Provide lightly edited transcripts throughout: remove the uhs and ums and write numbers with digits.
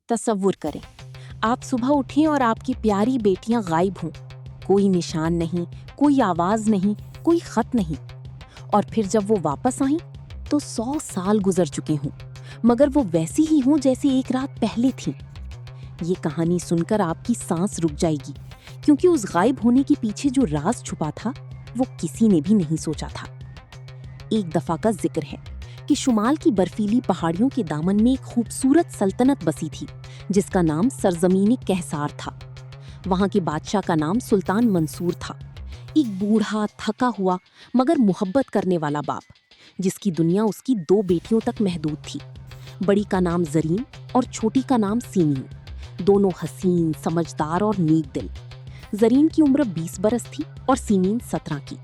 तसव्वुर करें, आप सुबह उठें और आपकी प्यारी बेटियां गायब हों। कोई निशान नहीं, कोई आवाज नहीं, कोई खत नहीं। और फिर जब वो वापस आईं तो 100 साल गुजर चुके हों, मगर वो वैसी ही हों जैसी एक रात पहले थीं। ये कहानी सुनकर आपकी सांस रुक जाएगी, क्योंकि उस गायब होने के पीछे जो राज छुपा था वो किसी ने भी नहीं सोचा था। एक दफा का जिक्र है कि शुमाल की बर्फीली पहाड़ियों के दामन में एक खूबसूरत सल्तनत बसी थी, जिसका नाम सरजमीन कहसार था। वहां के बादशाह का नाम सुल्तान मंसूर था, एक बूढ़ा थका हुआ मगर मोहब्बत करने वाला बाप, जिसकी दुनिया उसकी 2 बेटियों तक महदूद थी। बड़ी का नाम जरीन और छोटी का नाम सीमीन, दोनों हसीन, समझदार और नेक दिल। जरीन की उम्र 20 बरस थी और सीमीन 17 की।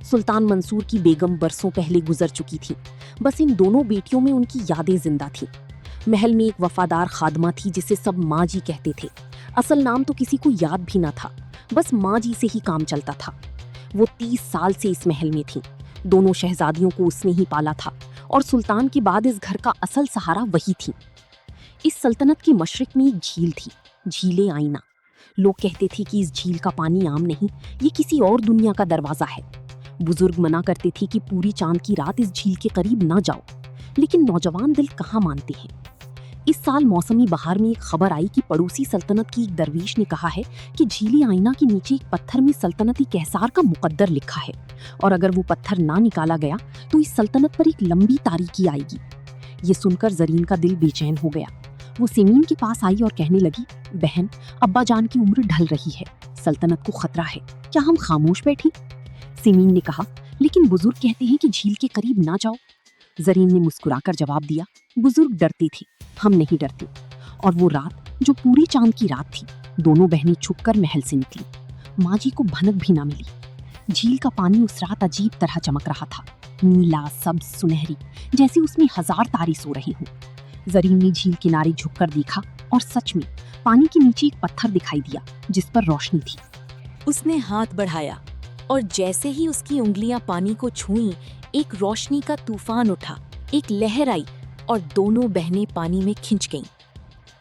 सुल्तान मंसूर की बेगम बरसों पहले गुजर चुकी थी, बस इन दोनों बेटियों में उनकी यादें जिंदा थीं। महल में एक वफादार खादमा थी जिसे सब माँ जी कहते थे। असल नाम तो किसी को याद भी ना था, बस माँ जी से ही काम चलता था। वो 30 साल से इस महल में थी। दोनों शहजादियों को उसने ही पाला था और सुल्तान के बाद इस घर का असल सहारा वही थी। इस सल्तनत के मशरिक में एक झील थी, झीले आईना। लोग कहते थे कि इस झील का पानी आम नहीं, ये किसी और दुनिया का दरवाजा है। बुजुर्ग मना करते थे कि पूरी चांद की रात इस झील के करीब ना जाओ, लेकिन नौजवान दिल कहाँ मानते हैं। इस साल मौसमी बहार में एक खबर आई कि पड़ोसी सल्तनत की एक दरवीश ने कहा है कि झीली आईना के नीचे एक पत्थर में सल्तनती कहसार का मुकद्दर लिखा है, और अगर वो पत्थर ना निकाला गया तो इस सल्तनत पर एक लंबी तारीकी आएगी। ये सुनकर जरीन का दिल बेचैन हो गया। वो सीमीन के पास आई और कहने लगी, बहन, अब्बा जान की उम्र ढल रही है, सल्तनत को खतरा है, क्या हम खामोश बैठें? सीमीन ने कहा, लेकिन बुजुर्ग कहते हैं कि झील के करीब ना जाओ। जरीन ने मुस्कुराकर जवाब दिया, बुजुर्ग डरते थे, हम नहीं डरते। और वो रात जो पूरी चांद की रात थी, दोनों बहनें छुपकर महल से निकली। माँ जी को भनक भी ना मिली। झील का पानी उस रात अजीब तरह चमक रहा था, नीला, सब्ज, सुनहरी, जैसे उसमें 1000 तारे सो रहे हों। जरीन ने झील किनारे झुककर देखा और सच में पानी के नीचे एक पत्थर दिखाई दिया जिस पर रोशनी थी। उसने हाथ बढ़ाया और जैसे ही उसकी उंगलियां पानी को छुईं, एक रोशनी का तूफान उठा, एक लहर आई और दोनों बहनें पानी में खिंच गईं।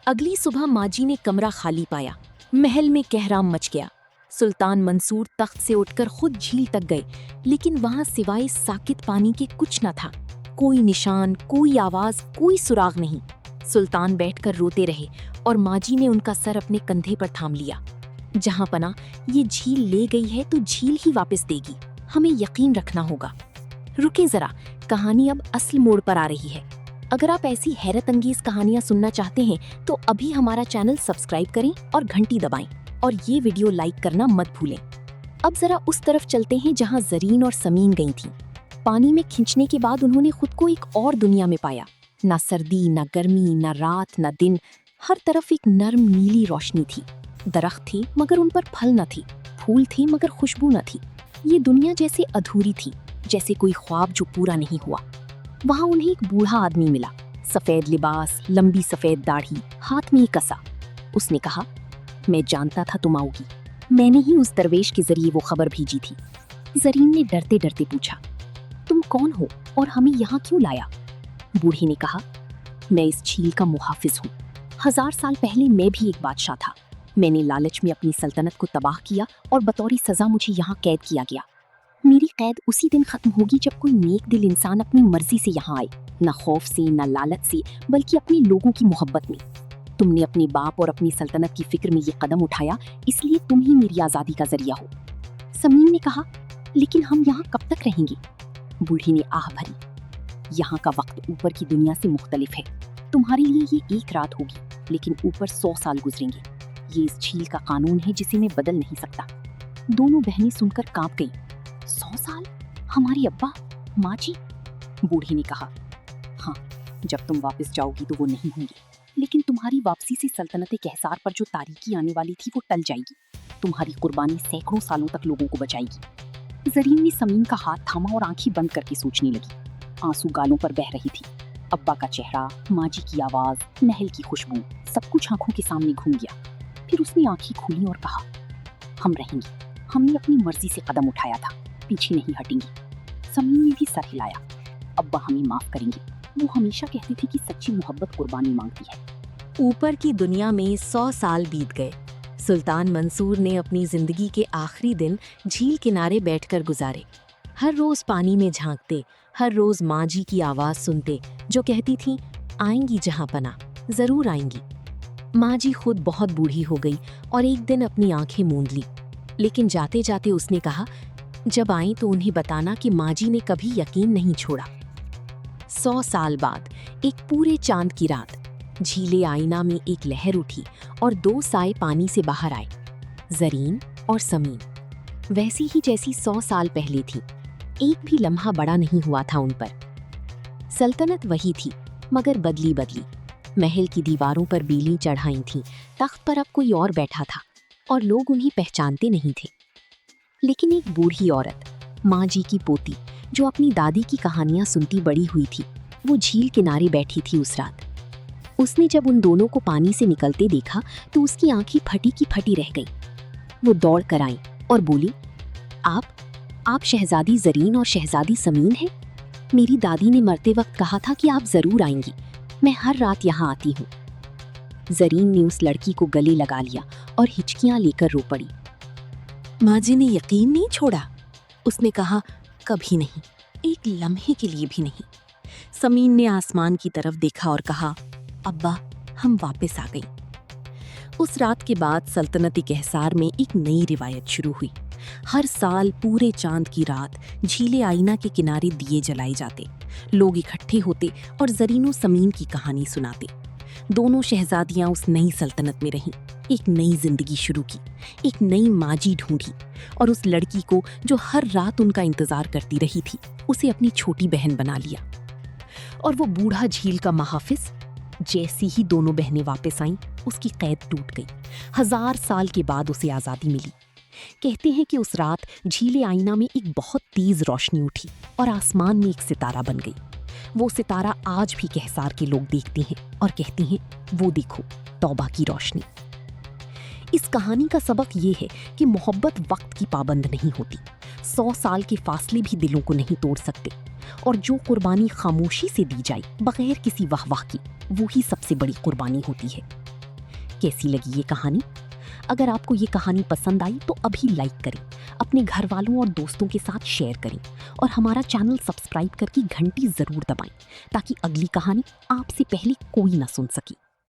अगली सुबह माजी ने कमरा खाली पाया। महल में कहराम मच गया। सुल्तान मंसूर तख्त से उठकर खुद झील तक गए, लेकिन वहां सिवाय साकित पानी के कुछ न था। कोई निशान, कोई आवाज, कोई सुराग नहीं। सुल्तान बैठकर रोते रहे और माजी ने उनका सर अपने कंधे पर थाम लिया। जहां पना ये झील ले गई है तो झील ही वापस देगी, हमें यकीन रखना होगा। रुके जरा, कहानी अब असल मोड़ पर आ रही है। अगर आप ऐसी हैरत अंगेज कहानियां सुनना चाहते हैं तो अभी हमारा चैनल सब्सक्राइब करें और घंटी दबाएं, और ये वीडियो लाइक करना मत भूलें। अब जरा उस तरफ चलते हैं जहां जरीन और समीन गई थीं। पानी में खिंचने के बाद उन्होंने खुद को एक और दुनिया में पाया। ना सर्दी, ना गर्मी, ना रात, ना दिन, हर तरफ एक नर्म नीली रोशनी थी। दरख्त थे मगर उन पर फल न थी, फूल थे मगर खुशबू न थी। ये दुनिया जैसे अधूरी थी, जैसे कोई ख्वाब जो पूरा नहीं हुआ। वहां उन्हें एक बूढ़ा आदमी मिला, सफेद लिबास, लंबी सफेद दाढ़ी, हाथ में एक कसा। उसने कहा, मैं जानता था तुम आओगी, मैंने ही उस दरवेश के जरिए वो खबर भेजी थी। जरीन ने डरते डरते पूछा, तुम कौन हो और हमें यहाँ क्यों लाया? बूढ़े ने कहा, मैं इस झील का मुहाफिज हूँ। 1000 साल पहले मैं भी एक बादशाह था। मैंने लालच में अपनी सल्तनत को तबाह किया और बतौरी सजा मुझे यहाँ कैद किया गया। मेरी कैद उसी दिन खत्म होगी जब कोई नेक दिल इंसान अपनी मर्जी से यहाँ आए, न खौफ से, न लालच से, बल्कि अपने लोगों की मोहब्बत में। तुमने अपने बाप और अपनी सल्तनत की फिक्र में ये कदम उठाया, इसलिए तुम ही मेरी आज़ादी का जरिया हो। समीन ने कहा, लेकिन हम यहाँ कब तक रहेंगे? बूढ़ी ने आह भरी, यहाँ का वक्त ऊपर की दुनिया से मुख्तलिफ है। तुम्हारे लिए ये एक रात होगी, लेकिन ऊपर 100 साल गुजरेंगे। ये इस झील का कानून है जिसे मैं बदल नहीं सकता। दोनों बहनें सुनकर कांप गईं। 100 साल? हमारी अब्बा, माँ जी? बूढ़ी ने कहा, हाँ, जब तुम वापस जाओगी तो वो नहीं होंगे, लेकिन तुम्हारी वापसी से सल्तनत कहसार पर जो तारीकी आने वाली थी वो टल जाएगी। तुम्हारी कुर्बानी सैकड़ों सालों तक लोगों को बचाएगी। जरीन ने समीन का हाथ थामा और आंखें बंद करके सोचने लगी। आंसू गालों पर बह रही थी। अब्बा का चेहरा, माँ जी की आवाज, महल की खुशबू, सब कुछ आंखों के सामने घूम गया। फिर उसने आंखें खोली और कहा, हम रहेंगे, हमने अपनी मर्जी से कदम उठाया था, पीछे नहीं हटेंगे। समीन ने भी सर हिलाया। अब्बा हमें माफ करेंगे, वो हमेशा कहते थे कि सच्ची मोहब्बत कुर्बानी मांगती है। اوپر کی دنیا میں 100 سال بیت گئے۔ سلطان منصور نے اپنی زندگی کے آخری دن جھیل کنارے بیٹھ کر گزارے۔ ہر روز پانی میں جھانکتے، ہر روز ماں جی کی آواز سنتے جو کہتی تھیں آئیں گی جہاں پناہ، ضرور آئیں گی۔ ماں جی خود بہت بوڑھی ہو گئی اور ایک دن اپنی آنکھیں موند لی، لیکن جاتے جاتے اس نے کہا جب آئیں تو انہیں بتانا کہ ماں جی نے کبھی یقین نہیں چھوڑا۔ 100 سال بعد ایک پورے چاند کی رات جھیل آئینہ میں ایک لہر اٹھی اور 2 سائے پانی سے باہر آئے، زرین اور سمین، ویسی ہی جیسی 100 سال پہلے تھی۔ ایک بھی لمحہ بڑا نہیں ہوا تھا ان پر۔ سلطنت وہی تھی مگر بدلی بدلی۔ محل کی دیواروں پر بیلیں چڑھائیں تھیں، تخت پر اب کوئی اور بیٹھا تھا اور لوگ انہیں پہچانتے نہیں تھے۔ لیکن ایک بوڑھی عورت، ماں جی کی پوتی، جو اپنی دادی کی کہانیاں سنتی بڑی ہوئی تھی، وہ جھیل کنارے بیٹھی تھی اس رات۔ اس نے جب ان دونوں کو پانی سے نکلتے دیکھا تو اس کی آنکھیں پھٹی کی پھٹی رہ گئیں۔ وہ دوڑ کر آئیں اور بولی آپ شہزادی زرین اور شہزادی سمین ہیں؟ میری دادی نے مرتے وقت کہا تھا کہ آپ ضرور آئیں گی، میں ہر رات یہاں آتی ہوں۔ زرین نے اس لڑکی کو گلے لگا لیا اور ہچکیاں لے کر رو پڑی۔ ماں جی نے یقین نہیں چھوڑا؟ اس نے کہا کبھی نہیں، ایک لمحے کے لیے بھی نہیں۔ سمین نے آسمان کی طرف دیکھا اور کہا ابا ہم واپس آ گئیں۔ اس رات کے بعد سلطنتی کہسار میں ایک نئی روایت شروع ہوئی۔ ہر سال پورے چاند کی رات جھیل آئینہ کے کنارے دیے جلائے جاتے، لوگ اکٹھے ہوتے اور زرین و سمین کی کہانی سناتے۔ دونوں شہزادیاں اس نئی سلطنت میں رہیں، ایک نئی زندگی شروع کی، ایک نئی ماں جی ڈھونڈی، اور اس لڑکی کو جو ہر رات ان کا انتظار کرتی رہی تھی اسے اپنی چھوٹی بہن بنا لیا۔ اور وہ بوڑھا جھیل کا محافظ، جیسی ہی دونوں بہنیں واپس آئیں اس کی قید ٹوٹ گئی۔ 1000 سال کے بعد اسے آزادی ملی۔ کہتے ہیں کہ اس رات جھیل آئینہ میں ایک بہت تیز روشنی اٹھی اور آسمان میں ایک ستارہ بن گئی۔ وہ ستارہ آج بھی کہسار کے لوگ دیکھتے ہیں اور کہتے ہیں وہ دیکھو توبہ کی روشنی۔ اس کہانی کا سبق یہ ہے کہ محبت وقت کی پابند نہیں ہوتی۔ 100 سال کے فاصلے بھی دلوں کو نہیں توڑ سکتے، اور جو قربانی خاموشی سے دی جائے بغیر کسی واہ واہ کی، وہی سب سے بڑی قربانی ہوتی ہے۔ کیسی لگی یہ کہانی؟ اگر آپ کو یہ کہانی پسند آئی تو ابھی لائک کریں، اپنے گھر والوں اور دوستوں کے ساتھ شیئر کریں، اور ہمارا چینل سبسکرائب کر کے گھنٹی ضرور دبائیں تاکہ اگلی کہانی آپ سے پہلے کوئی نہ سن سکے۔